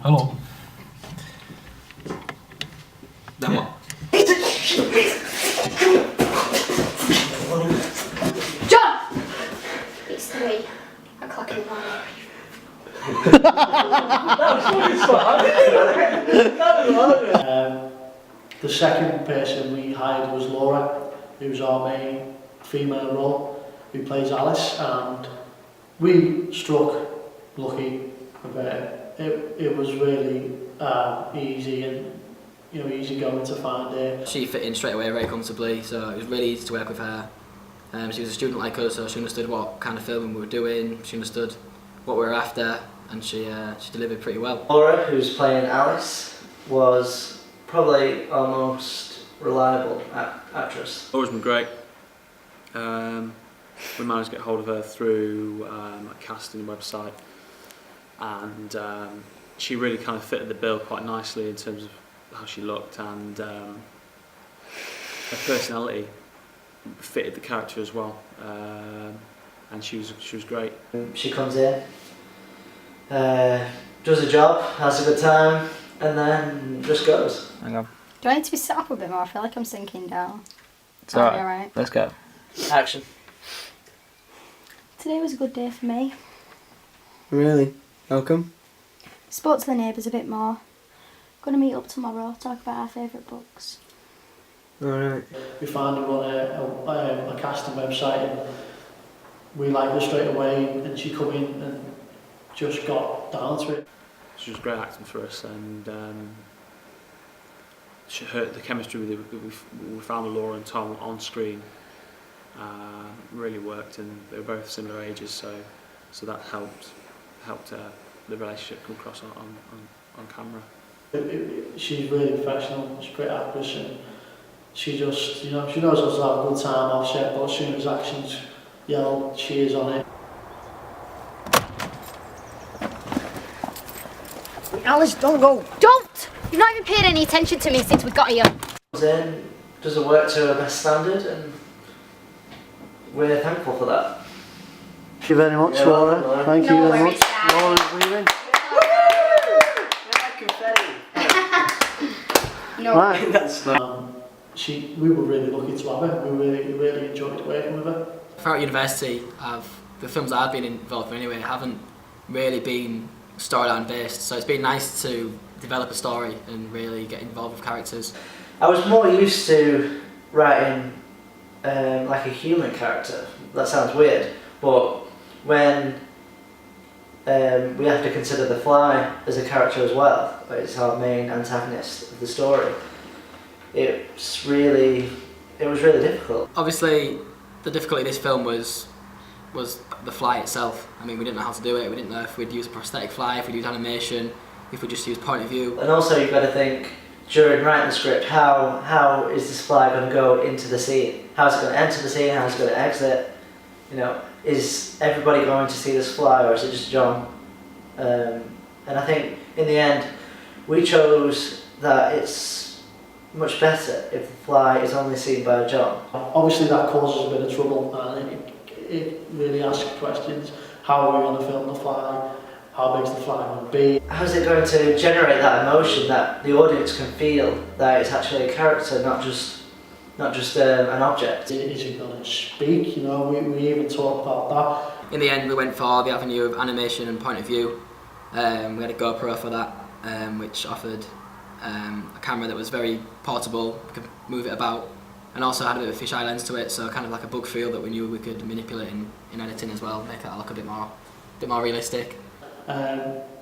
Hello. Then what? John! It's 3:00 in the morning. The second person we hired was Laura, who's our main female role, who plays Alice, and we struck lucky with her. It was really easy and easy going to find her. She fit in straight away very comfortably, so it was really easy to work with her. She was a student like us, so she understood what kind of filming we were doing, she understood what we were after, and she delivered pretty well. Laura, who's playing Alice, was probably our most reliable actress. Laura's been great. We managed to get hold of her through a casting website, and she really kind of fitted the bill quite nicely in terms of how she looked, and her personality fitted the character as well, and she was great. She comes in, does a job, has a good time, and then just goes. Hang on. Do I need to be set up a bit more? I feel like I'm sinking down. It's alright. Let's go. Action. Today was a good day for me. Really? How come? Spoke to the neighbours a bit more. Gonna meet up tomorrow, talk about our favourite books. Alright. We found her on a casting website, and we liked her straight away, and she come in and just got down to it. She was great acting for us, and the chemistry we found with Laura and Tom on screen really worked, and they were both similar ages, so that helped the relationship come across on camera. She's really professional, she's a great actress, and she just, she knows how to have a good time off set, but as soon as action's yelled, she is on it. Alice, don't go! Don't! You've not even paid any attention to me since we got here. Comes in, does the work to her best standard, and we're thankful for that. Thank you very much, Laura. Thank you very much. Laura's leaving. No. Right. We were really lucky to have her. We really enjoyed working with her. Throughout university, the films that I've been involved in anyway haven't really been storyline based, so it's been nice to develop a story and really get involved with characters. I was more used to writing like a human character. That sounds weird, but when we have to consider the Fly as a character as well, it's our main antagonist of the story, it was really difficult. Obviously, the difficulty of this film was the fly itself. I mean, we didn't know how to do it. We didn't know if we'd use a prosthetic fly, if we'd use animation, if we just use point of view. And also you've got to think, during writing the script, how is this fly going to go into the scene? How's it going to enter the scene? How's it going to exit? Is everybody going to see this fly, or is it just John? And I think in the end, we chose that it's much better if the fly is only seen by John. Obviously that causes a bit of trouble, and it really asks questions. How are we going to film the fly? How big is the fly going to be? How's it going to generate that emotion that the audience can feel that it's actually a character, not just an object? Is it going to speak? We even talked about that. In the end, we went for the avenue of animation and point of view. We had a GoPro for that, which offered a camera that was very portable, we could move it about, and also had a bit of a fisheye lens to it, so kind of like a book feel that we knew we could manipulate in editing as well, make it look a bit more realistic.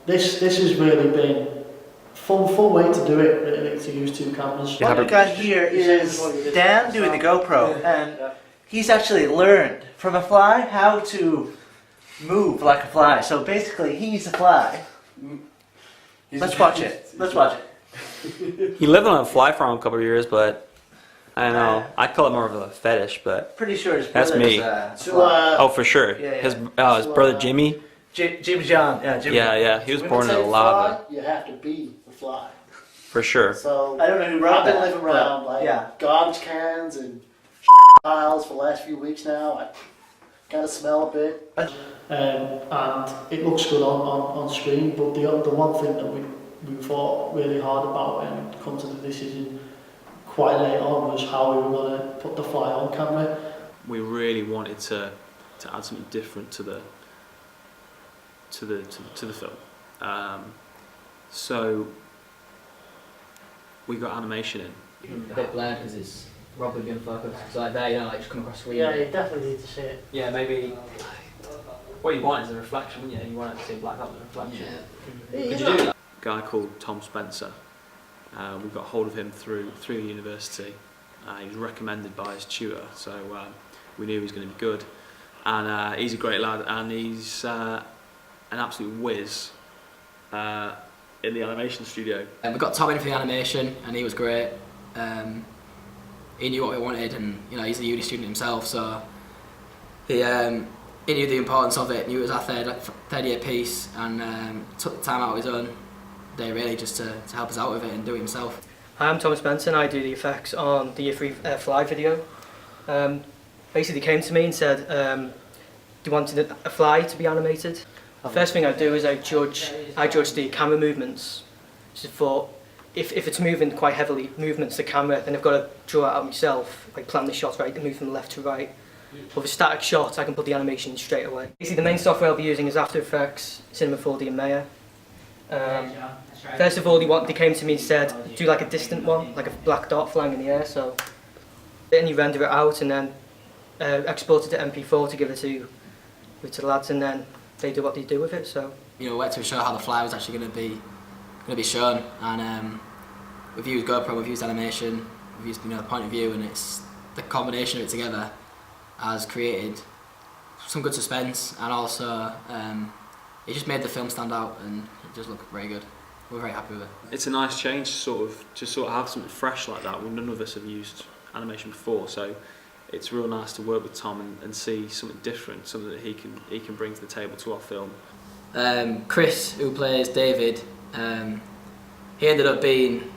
This has really been fun way to do it, really, to use two cameras. What we've got here is Dan doing the GoPro, and he's actually learned from a fly how to move like a fly. So basically, he's a fly. Let's watch it. Let's watch it. He lived on a fly farm a couple of years, but I don't know. I call it more of a fetish, but Pretty sure his That's brother's me. fly. oh, for sure. Yeah, yeah. His brother Jimmy. Jimmy John. Yeah, Jimmy. Yeah, he was born in the lava. You have to be the fly. For sure. So I don't know who wrote I've been that, living around but, yeah. garbage cans and piles for the last few weeks now. I kind of smell a bit, and it looks good on screen. But the one thing that we thought really hard about and come to the decision quite late on was how we were going to put the fly on camera. We really wanted to add something different to the film. So we got animation in. A bit blurred because it's probably been focused. So like there, you know, like just come across screen. Yeah, you definitely need to see it. Yeah, maybe. What you want is a reflection, wouldn't you? You want it to see black out the reflection. Yeah. Could you do that? A guy called Tom Spencer. We got hold of him through the university. He was recommended by his tutor, so we knew he was going to be good. And he's a great lad, and he's an absolute whiz in the animation studio. We got Tom in for the animation, and he was great. He knew what we wanted, and you know he's a uni student himself, so he knew the importance of it. Knew it was our third year piece, and took the time out of his own day really just to help us out with it and do it himself. Hi, I'm Thomas Benson. I do the effects on the Year 3 Fly video. Basically, they came to me and said, do you want a fly to be animated? The first thing I do is I judge the camera movements. So for if it's moving quite heavily, movements the camera, then I've got to draw it out myself, like plan the shot right, to move from left to right. With a static shot, I can put the animation straight away. Basically, the main software I'll be using is After Effects, Cinema 4D, and Maya. First of all, they came to me and said, do like a distant one, like a black dot flying in the air. So then you render it out and then export it to MP4 to give it to the lads, and then they do what they do with it. So you know, we had to show how the fly was actually going to be shown, and we've used GoPro, we've used animation, we've used the point of view, and it's the combination of it together has created some good suspense, and also it just made the film stand out and it just looked very good. We're very happy with it. It's a nice change to sort of have something fresh like that when none of us have used animation before. So it's real nice to work with Tom and see something different, something that he can bring to the table to our film. Chris, who plays David, he ended up being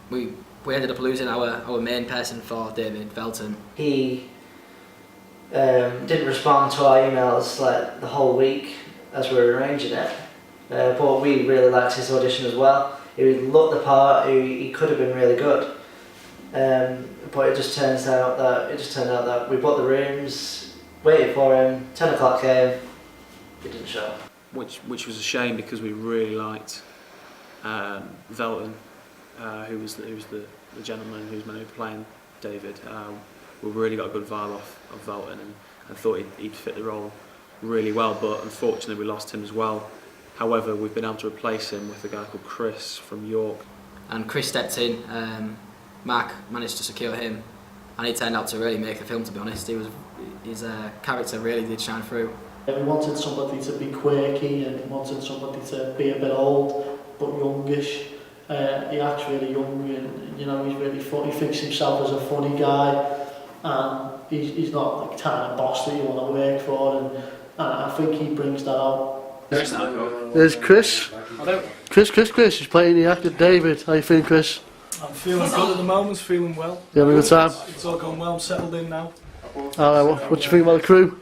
we ended up losing our main person for David, Velton. He didn't respond to our emails like the whole week as we were arranging it, but we really liked his audition as well. He looked the part. He could have been really good, but it just turned out that we bought the rooms, waited for him. 10 o'clock came, he didn't show up. Which was a shame because we really liked Velton, who was the gentleman who's meant to be playing David. We really got a good vibe off of Velton and thought he'd fit the role really well, but unfortunately we lost him as well. However, we've been able to replace him with a guy called Chris from York. And Chris stepped in, Mark managed to secure him, and he turned out to really make the film, to be honest. His character really did shine through. We wanted somebody to be quirky and we wanted somebody to be a bit old but youngish. He acts really young and you know he's really funny. He thinks himself as a funny guy, and he's not like kind of boss that you want to work for, and I think he brings that out. There's Chris. Chris. He's playing the actor David. How you feeling, Chris? I'm feeling good at the moment, feeling well. You having a good time? It's all going well, I'm settled in now. What do you think about the crew?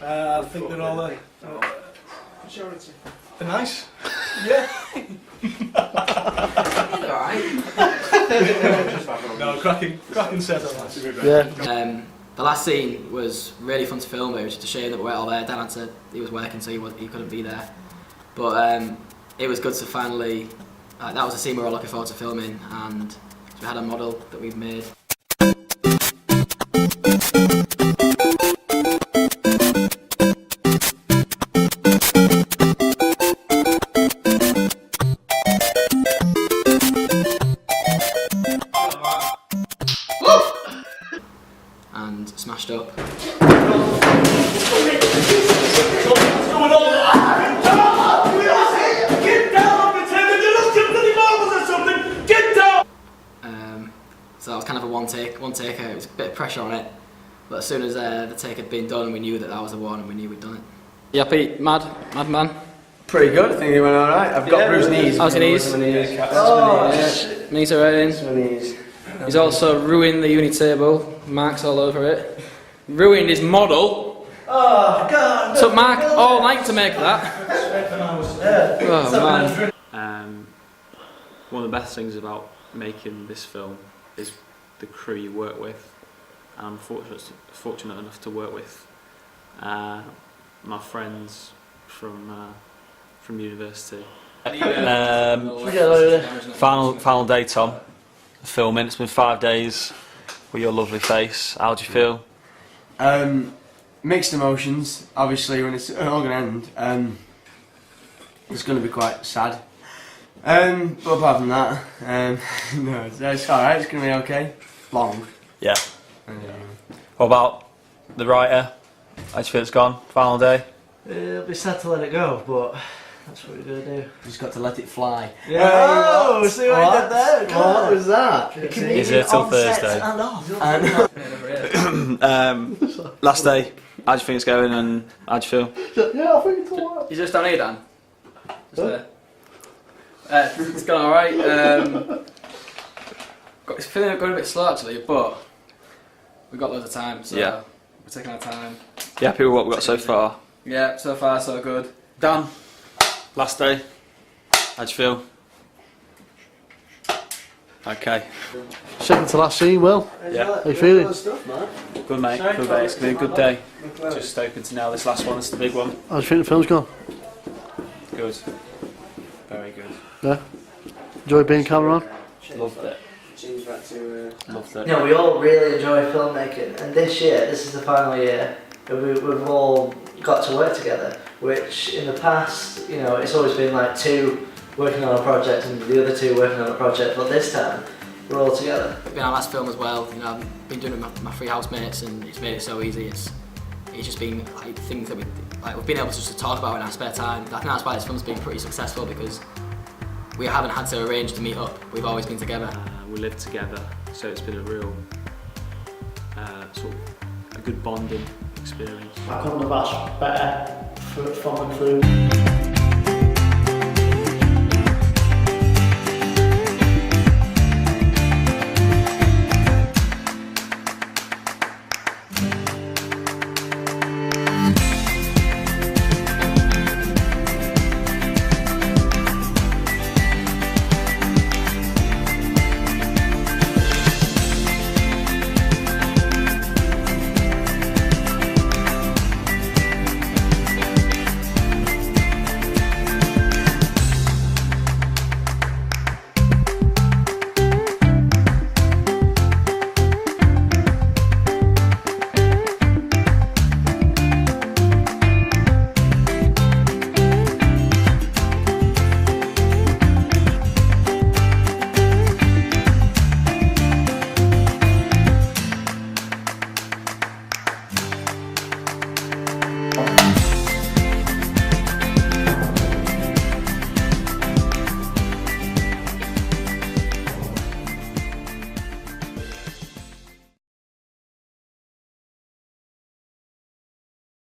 I think they're all they're nice. Yeah. They're alright. No, cracking set on that. Yeah. The last scene was really fun to film. It was just a shame that we weren't all there. Dan had to, he was working, so he couldn't be there. But it was good to finally. That was a scene we were all looking forward to filming, and we had a model that we've made. And smashed up. So that was kind of a one taker. It was a bit of pressure on it, but as soon as the take had been done, we knew that was the one, and we knew we'd done it. Yeah, Pete, mad man. Pretty good, I think he went alright. I've got bruised knees. How's your knees? Knees are hurting. He's also ruined the uni table, marks all over it. Ruined his model. Oh God! Took Mark all night to make that. Oh man. one of the best things about making this film is the crew you work with. And I'm fortunate enough to work with my friends from university. Final day, Tom. Filming. It's been 5 days with your lovely face. How do you feel? Mixed emotions. Obviously, when it's all going to end, it's going to be quite sad. But apart from that, no, it's alright. It's going to be okay. Long. Yeah. What about the writer? How do you feel it's gone? Final day? It'll be sad to let it go, but that's what we're going to do. Just got to let it fly. Yeah. Oh, see what I did there? What was that? Is it till Thursday? Last day. How do you think it's going and how do you feel? Yeah, I think it's alright. You just down here, Dan? Just there. It's gone alright. It's feeling going a bit slow actually, but we've got loads of time, so yeah. We're taking our time. You happy with what we've got so far? Yeah, so far so good. Dan, last day. How do you feel? Okay. Second to last scene, Will. Yeah. How you feeling? Good mate, good mate. It's going to be a good day. Just hoping to nail this last one, it's the big one. How do you think the film's gone? Good. Very good. Yeah. Enjoy being camera on? Loved it. Loved it. You know, we all really enjoy filmmaking, and this year, this is the final year, where we've all got to work together, which in the past, you know, it's always been like two working on a project and the other two working on a project, but this time, we're all together. It's been our last film as well, you know, I've been doing it with my three housemates and it's made it so easy. It's just been like things that we've been able to just talk about in our spare time. I think that's why this film's been pretty successful, because we haven't had to arrange to meet up, we've always been together. We live together, so it's been a real sort of a good bonding experience. I couldn't have asked better from the crew.